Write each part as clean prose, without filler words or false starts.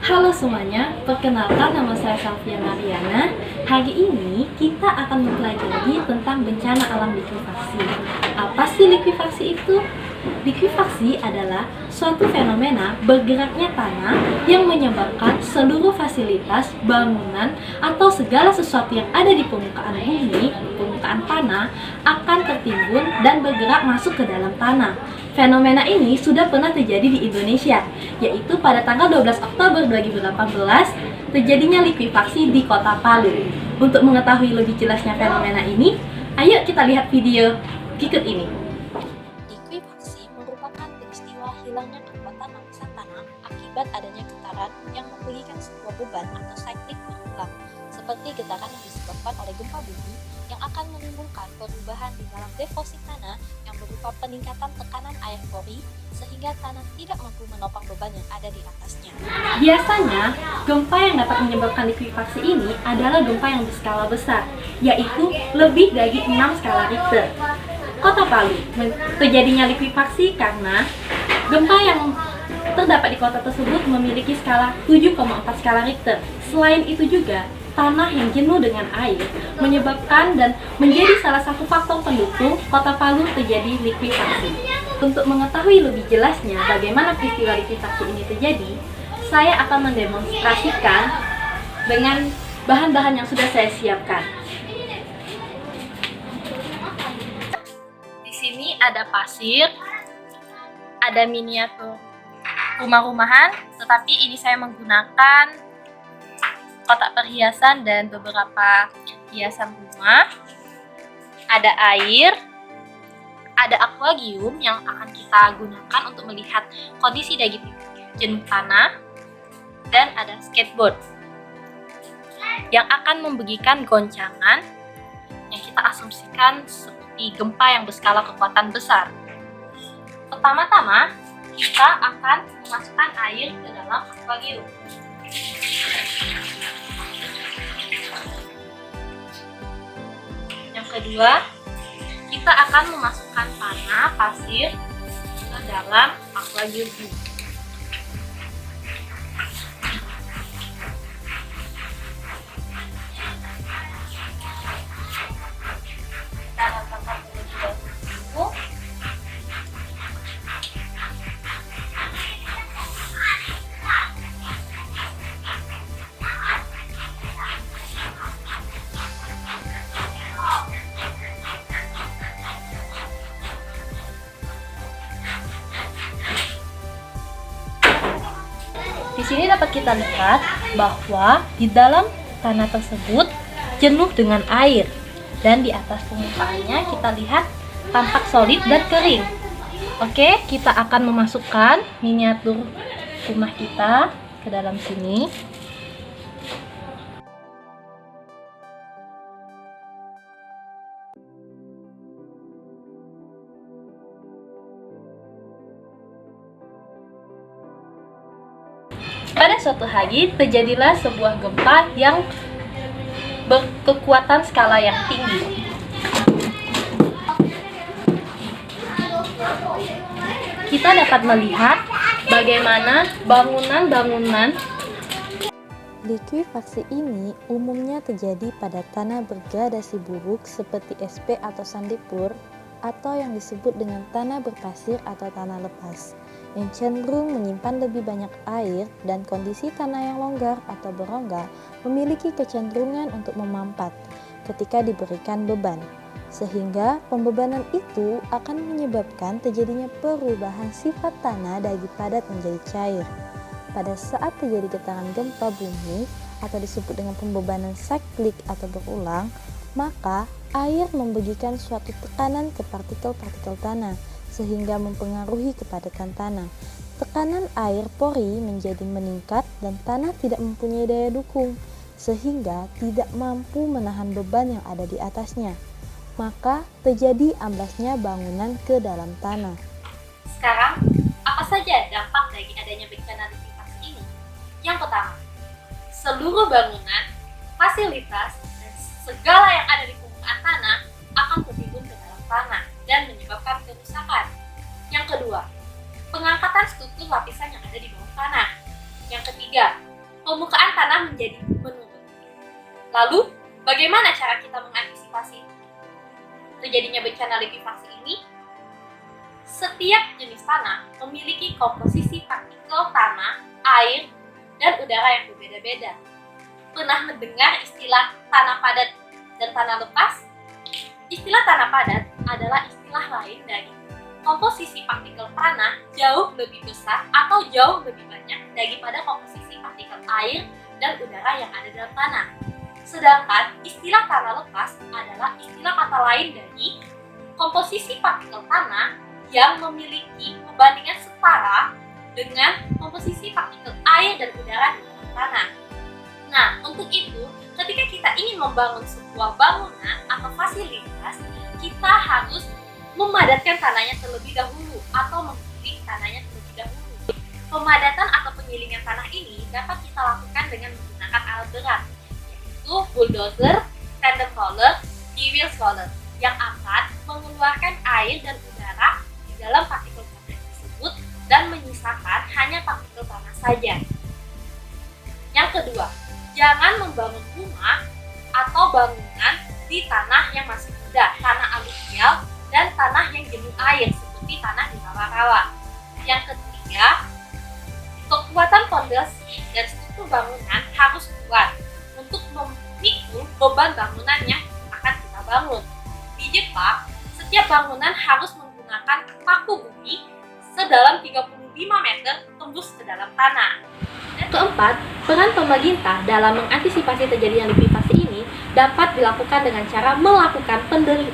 Halo semuanya, perkenalkan nama saya Safia Mariana. Hari ini kita akan mempelajari tentang bencana alam likuifaksi. Apa sih likuifaksi itu? Likuifaksi adalah suatu fenomena bergeraknya tanah yang menyebabkan seluruh fasilitas, bangunan, atau segala sesuatu yang ada di permukaan bumi, permukaan tanah, akan tertimbun dan bergerak masuk ke dalam tanah. Fenomena ini sudah pernah terjadi di Indonesia, yaitu pada tanggal 12 Oktober 2018 terjadinya likuifaksi di Kota Palu. Untuk mengetahui lebih jelasnya fenomena ini, ayo kita lihat video berikut ini. Likuifaksi merupakan peristiwa hilangnya kekuatan lapisan tanah akibat adanya getaran yang membagikan sebuah beban atau siklik berulang, seperti getaran yang disebabkan oleh gempa bumi yang akan menimbulkan perubahan di dalam deposit tanah yang berupa peningkatan tekanan air pori sehingga tanah tidak mampu menopang beban yang ada di atasnya. Biasanya, gempa yang dapat menyebabkan likuifaksi ini adalah gempa yang berskala besar, yaitu lebih dari 6 skala Richter. Kota Palu terjadinya likuifaksi karena gempa yang terdapat di kota tersebut memiliki skala 7,4 skala Richter. Selain itu juga, tanah yang jenuh dengan air menyebabkan dan menjadi salah satu faktor pendukung Kota Palu terjadi likuifaksi. Untuk mengetahui lebih jelasnya bagaimana peristiwa likuifaksi ini terjadi, saya akan mendemonstrasikan dengan bahan-bahan yang sudah saya siapkan. Di sini ada pasir, ada miniatur rumah-rumahan, tetapi ini saya menggunakan kotak perhiasan dan beberapa hiasan rumah. Ada air, ada aquarium yang akan kita gunakan untuk melihat kondisi dari jenuh tanah, dan ada skateboard yang akan memberikan goncangan yang kita asumsikan seperti gempa yang berskala kekuatan besar. Pertama-tama, kita akan memasukkan air ke dalam aquarium. Yang kedua, kita akan memasukkan tanah pasir ke dalam aquarium ini. Kita letakkan terlebih dahulu. Di sini dapat kita lihat bahwa di dalam tanah tersebut jenuh dengan air, dan di atas permukaannya kita lihat tampak solid dan kering. Oke, kita akan memasukkan miniatur rumah kita ke dalam sini. Pada suatu hari terjadilah sebuah gempa yang berkekuatan skala yang tinggi. Kita dapat melihat bagaimana bangunan-bangunan. Likuifaksi ini umumnya terjadi pada tanah bergradasi buruk seperti SP atau sandipur, atau yang disebut dengan tanah berpasir atau tanah lepas, yang cenderung menyimpan lebih banyak air, dan kondisi tanah yang longgar atau berongga memiliki kecenderungan untuk memampat ketika diberikan beban, sehingga pembebanan itu akan menyebabkan terjadinya perubahan sifat tanah dari padat menjadi cair. Pada saat terjadi getaran gempa bumi atau disebut dengan pembebanan siklik atau berulang, maka air memberikan suatu tekanan ke partikel-partikel tanah sehingga mempengaruhi kepadatan tanah. Tekanan air pori menjadi meningkat dan tanah tidak mempunyai daya dukung sehingga tidak mampu menahan beban yang ada di atasnya. Maka terjadi amblasnya bangunan ke dalam tanah. Sekarang, apa saja dampak dari adanya bencana likuifaksi ini? Yang pertama, seluruh bangunan, fasilitas, dan segala yang ada di permukaan tanah akan tertimbun ke dalam tanah dan menyebabkan kerusakan. Yang kedua, pengangkatan struktur lapisan yang ada di bawah tanah. Yang ketiga, permukaan tanah menjadi menurun. Lalu, bagaimana cara kita mengantisipasi terjadinya bencana likuifaksi ini? Setiap jenis tanah memiliki komposisi partikel tanah, air, dan udara yang berbeda-beda. Pernah mendengar istilah tanah padat dan tanah lepas? Istilah tanah padat adalah istilah lain dari komposisi partikel tanah jauh lebih besar atau jauh lebih banyak daripada komposisi partikel air dan udara yang ada dalam tanah. Sedangkan istilah tanah lepas adalah istilah kata lain dari komposisi partikel tanah yang memiliki perbandingan setara dengan komposisi partikel air dan udara di dalam tanah. Nah, untuk itu, ketika kita ingin membangun sebuah bangunan atau fasilitas, kita harus memadatkan tanahnya terlebih dahulu atau menggiling tanahnya terlebih dahulu. Pemadatan atau penggilingan tanah ini dapat kita lakukan dengan menggunakan alat berat, yaitu bulldozer, tandem roller, wheel roller, yang akan mengeluarkan air dan udara di dalam partikel tanah tersebut dan menyisakan hanya partikel tanah saja. Yang kedua, jangan membangun rumah atau bangunan di tanah yang masih muda, tanah aluvial, dan tanah yang jenuh air seperti tanah di rawa-rawa. Yang ketiga, kekuatan fondasi dan struktur bangunan harus kuat untuk memikul beban bangunan yang akan kita bangun. Di Jepang, setiap bangunan harus menggunakan paku bumi sedalam 35 meter tembus ke dalam tanah. Dan keempat, peran pemerintah dalam mengantisipasi terjadinya likuifaksi ini dapat dilakukan dengan cara melakukan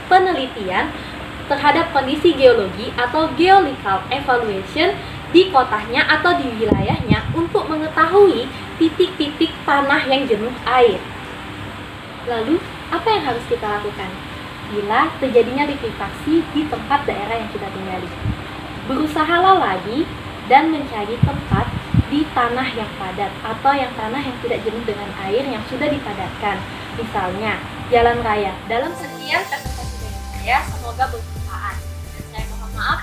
penelitian terhadap kondisi geologi atau geological evaluation di kotanya atau di wilayahnya untuk mengetahui titik-titik tanah yang jenuh air. Lalu, apa yang harus kita lakukan bila terjadinya likuifaksi di tempat daerah yang kita tinggali? Berusahalah lagi dan mencari tempat di tanah yang padat atau yang tanah yang tidak jenuh dengan air yang sudah dipadatkan. Misalnya, jalan raya. Dalam sekian presentasi dari saya, semoga bermanfaat. Dan saya mohon maaf